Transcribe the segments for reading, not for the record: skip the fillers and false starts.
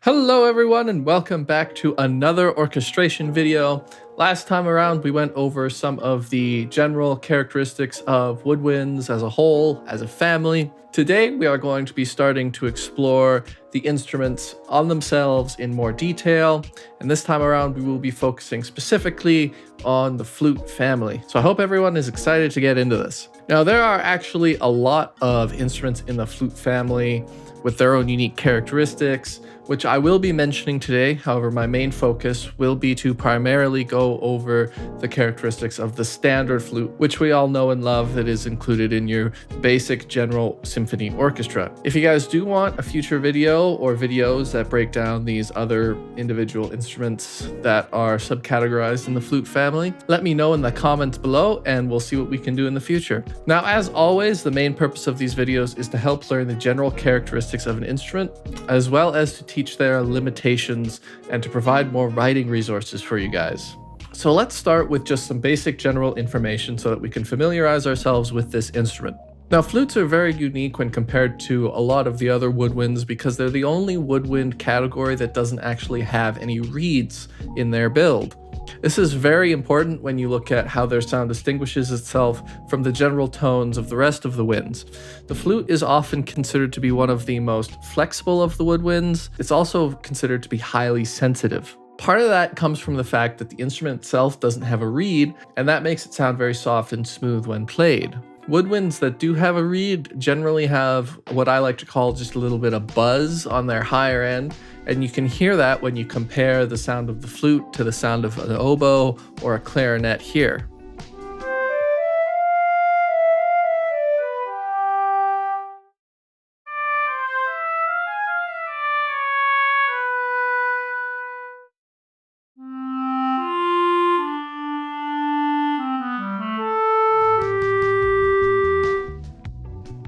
Hello everyone and welcome back to another orchestration video. Last time around we went over some of the general characteristics of woodwinds as a whole, as a family. Today we are going to be starting to explore the instruments on themselves in more detail, and this time around we will be focusing specifically on the flute family. So I hope everyone is excited to get into this. Now there are actually a lot of instruments in the flute family with their own unique characteristics, which I will be mentioning today. However, my main focus will be to primarily go over the characteristics of the standard flute, which we all know and love, that is included in your basic general symphony orchestra. If you guys do want a future video or videos that break down these other individual instruments that are subcategorized in the flute family, let me know in the comments below and we'll see what we can do in the future. Now, as always, the main purpose of these videos is to help learn the general characteristics of an instrument, as well as to teach their limitations and to provide more writing resources for you guys. So let's start with just some basic general information so that we can familiarize ourselves with this instrument. Now, flutes are very unique when compared to a lot of the other woodwinds because they're the only woodwind category that doesn't actually have any reeds in their build. This is very important when you look at how their sound distinguishes itself from the general tones of the rest of the winds. The flute is often considered to be one of the most flexible of the woodwinds. It's also considered to be highly sensitive. Part of that comes from the fact that the instrument itself doesn't have a reed, and that makes it sound very soft and smooth when played. Woodwinds that do have a reed generally have what I like to call just a little bit of buzz on their higher end, and you can hear that when you compare the sound of the flute to the sound of an oboe or a clarinet here.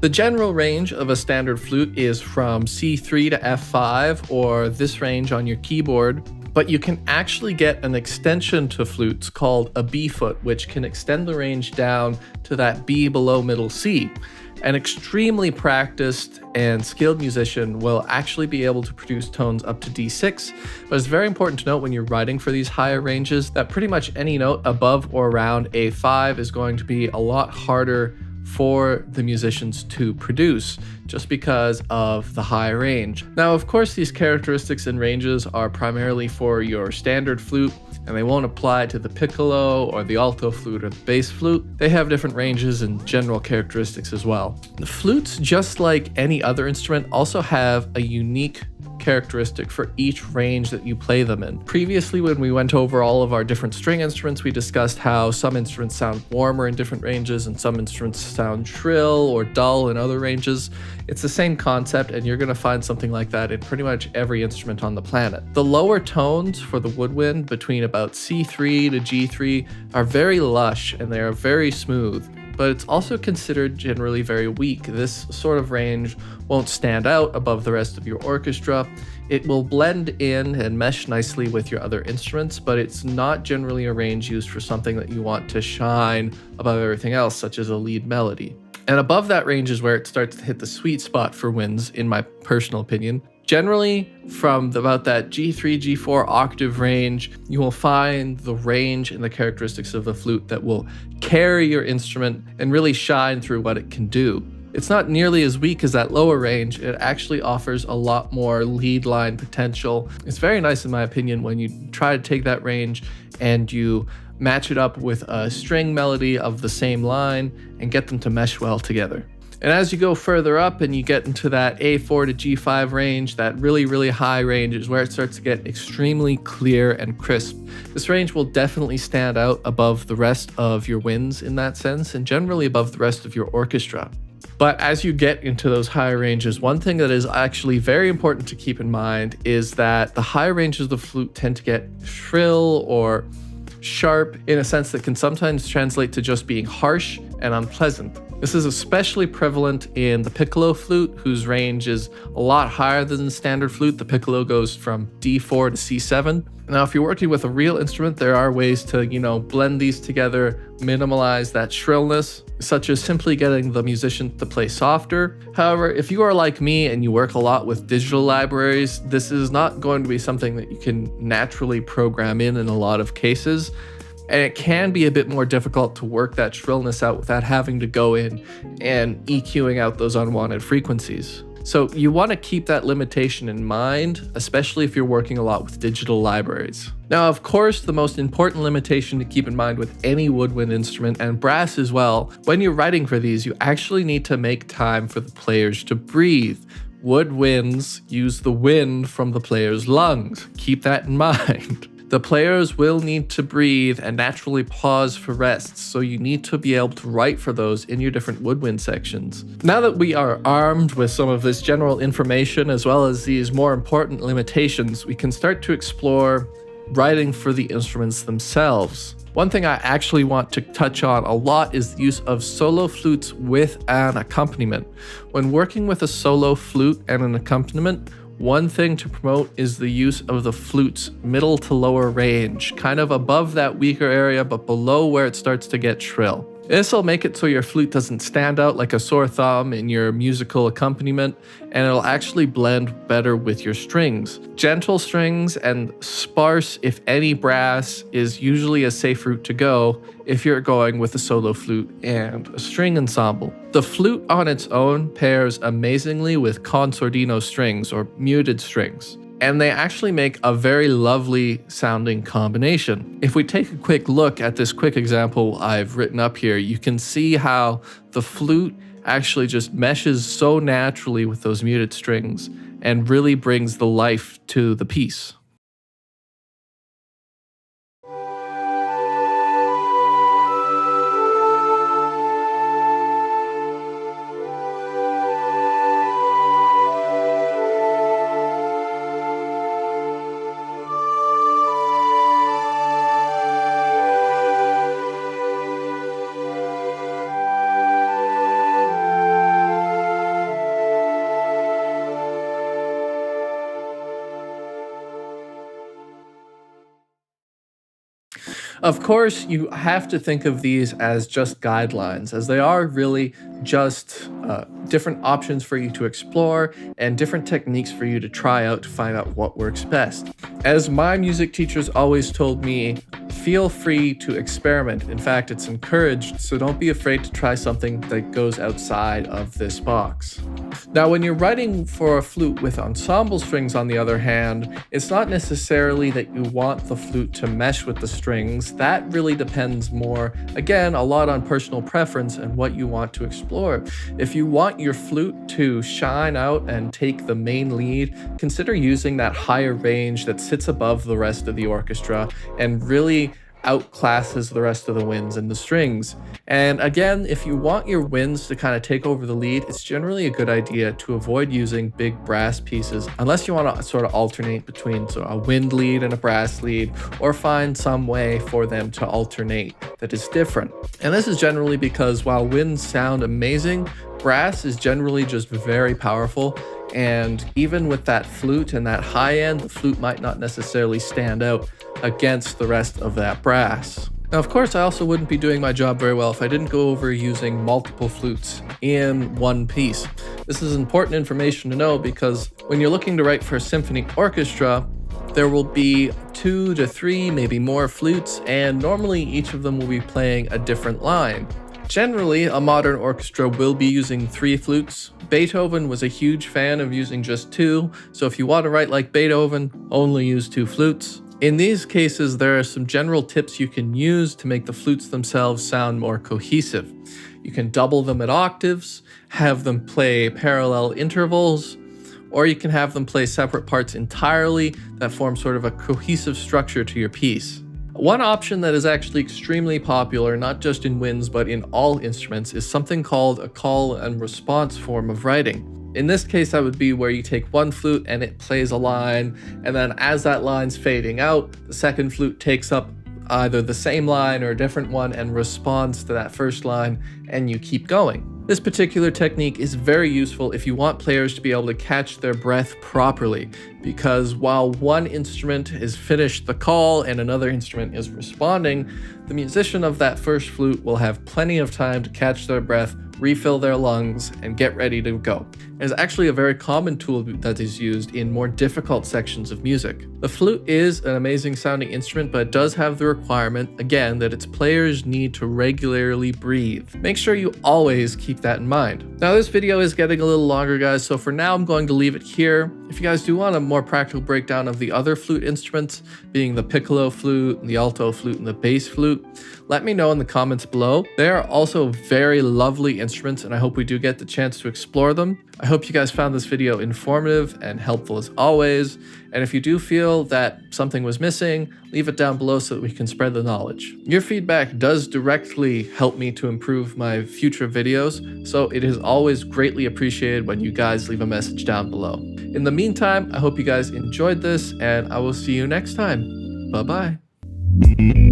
The general range of a standard flute is from C3 to F5, or this range on your keyboard, but you can actually get an extension to flutes called a B foot, which can extend the range down to that B below middle C. An extremely practiced and skilled musician will actually be able to produce tones up to D6, but it's very important to note when you're writing for these higher ranges that pretty much any note above or around A5 is going to be a lot harder for the musicians to produce just because of the high range. Now, of course, these characteristics and ranges are primarily for your standard flute, and they won't apply to the piccolo or the alto flute or the bass flute. They have different ranges and general characteristics as well. The flutes, just like any other instrument, also have a unique characteristic for each range that you play them in. Previously, when we went over all of our different string instruments, we discussed how some instruments sound warmer in different ranges and some instruments sound shrill or dull in other ranges. It's the same concept, and you're going to find something like that in pretty much every instrument on the planet. The lower tones for the woodwind between about C3 to G3 are very lush and they are very smooth, but it's also considered generally very weak. This sort of range won't stand out above the rest of your orchestra. It will blend in and mesh nicely with your other instruments, but it's not generally a range used for something that you want to shine above everything else, such as a lead melody. And above that range is where it starts to hit the sweet spot for winds, in my personal opinion. Generally, from about that G3, G4 octave range, you will find the range and the characteristics of the flute that will carry your instrument and really shine through what it can do. It's not nearly as weak as that lower range. It actually offers a lot more lead line potential. It's very nice, in my opinion, when you try to take that range and you match it up with a string melody of the same line and get them to mesh well together. And as you go further up and you get into that A4 to G5 range, that really, really high range is where it starts to get extremely clear and crisp. This range will definitely stand out above the rest of your winds in that sense, and generally above the rest of your orchestra. But as you get into those higher ranges, one thing that is actually very important to keep in mind is that the high ranges of the flute tend to get shrill or sharp in a sense that can sometimes translate to just being harsh and unpleasant. This is especially prevalent in the piccolo flute, whose range is a lot higher than the standard flute. The piccolo goes from D4 to C7. Now, if you're working with a real instrument, there are ways to, blend these together, minimize that shrillness. such as simply getting the musician to play softer. However, if you are like me and you work a lot with digital libraries, this is not going to be something that you can naturally program in a lot of cases. And it can be a bit more difficult to work that shrillness out without having to go in and EQing out those unwanted frequencies. So you want to keep that limitation in mind, especially if you're working a lot with digital libraries. Now, of course, the most important limitation to keep in mind with any woodwind instrument, and brass as well, when you're writing for these, you actually need to make time for the players to breathe. Woodwinds use the wind from the player's lungs. Keep that in mind. The players will need to breathe and naturally pause for rests, so you need to be able to write for those in your different woodwind sections. Now that we are armed with some of this general information as well as these more important limitations, we can start to explore writing for the instruments themselves. One thing I actually want to touch on a lot is the use of solo flutes with an accompaniment. When working with a solo flute and an accompaniment, one thing to promote is the use of the flute's middle to lower range, kind of above that weaker area but below where it starts to get shrill. This will make it so your flute doesn't stand out like a sore thumb in your musical accompaniment, and it'll actually blend better with your strings. Gentle strings and sparse, if any, brass is usually a safe route to go if you're going with a solo flute and a string ensemble. The flute on its own pairs amazingly with consordino strings or muted strings, and they actually make a very lovely sounding combination. If we take a quick look at this quick example I've written up here, you can see how the flute actually just meshes so naturally with those muted strings and really brings the life to the piece. Of course, you have to think of these as just guidelines, as they are really just different options for you to explore and different techniques for you to try out to find out what works best. As my music teachers always told me, feel free to experiment. In fact, it's encouraged, so don't be afraid to try something that goes outside of this box. Now, when you're writing for a flute with ensemble strings, on the other hand, it's not necessarily that you want the flute to mesh with the strings. That really depends more, again, a lot on personal preference and what you want to explore. If you want your flute to shine out and take the main lead, consider using that higher range that sits above the rest of the orchestra and really outclasses the rest of the winds and the strings. And again, if you want your winds to kind of take over the lead, it's generally a good idea to avoid using big brass pieces unless you want to sort of alternate between a wind lead and a brass lead, or find some way for them to alternate that is different. And this is generally because while winds sound amazing, brass is generally just very powerful, and even with that flute and that high end, the flute might not necessarily stand out against the rest of that brass. Now, of course, I also wouldn't be doing my job very well if I didn't go over using multiple flutes in one piece. This is important information to know because when you're looking to write for a symphony orchestra, there will be 2 to 3, maybe more flutes, and normally each of them will be playing a different line. Generally, a modern orchestra will be using 3 flutes. Beethoven was a huge fan of using just 2, so if you want to write like Beethoven, only use 2 flutes. In these cases, there are some general tips you can use to make the flutes themselves sound more cohesive. You can double them at octaves, have them play parallel intervals, or you can have them play separate parts entirely that form sort of a cohesive structure to your piece. One option that is actually extremely popular, not just in winds but in all instruments, is something called a call and response form of writing. In this case, that would be where you take one flute and it plays a line, and then as that line's fading out, the second flute takes up either the same line or a different one and responds to that first line, and you keep going. This particular technique is very useful if you want players to be able to catch their breath properly, because while one instrument is finished the call and another instrument is responding, the musician of that first flute will have plenty of time to catch their breath, refill their lungs, and get ready to go. It's actually a very common tool that is used in more difficult sections of music. The flute is an amazing sounding instrument, but it does have the requirement, again, that its players need to regularly breathe. Make sure you always keep that in mind. Now this video is getting a little longer, guys, so for now I'm going to leave it here. If you guys do want a more practical breakdown of the other flute instruments, being the piccolo flute, the alto flute, and the bass flute, let me know in the comments below. They are also very lovely instruments, and I hope we do get the chance to explore them. I hope you guys found this video informative and helpful as always. And if you do feel that something was missing, leave it down below so that we can spread the knowledge. Your feedback does directly help me to improve my future videos, so it is always greatly appreciated when you guys leave a message down below. In the meantime, I hope you guys enjoyed this, and I will see you next time. Bye-bye.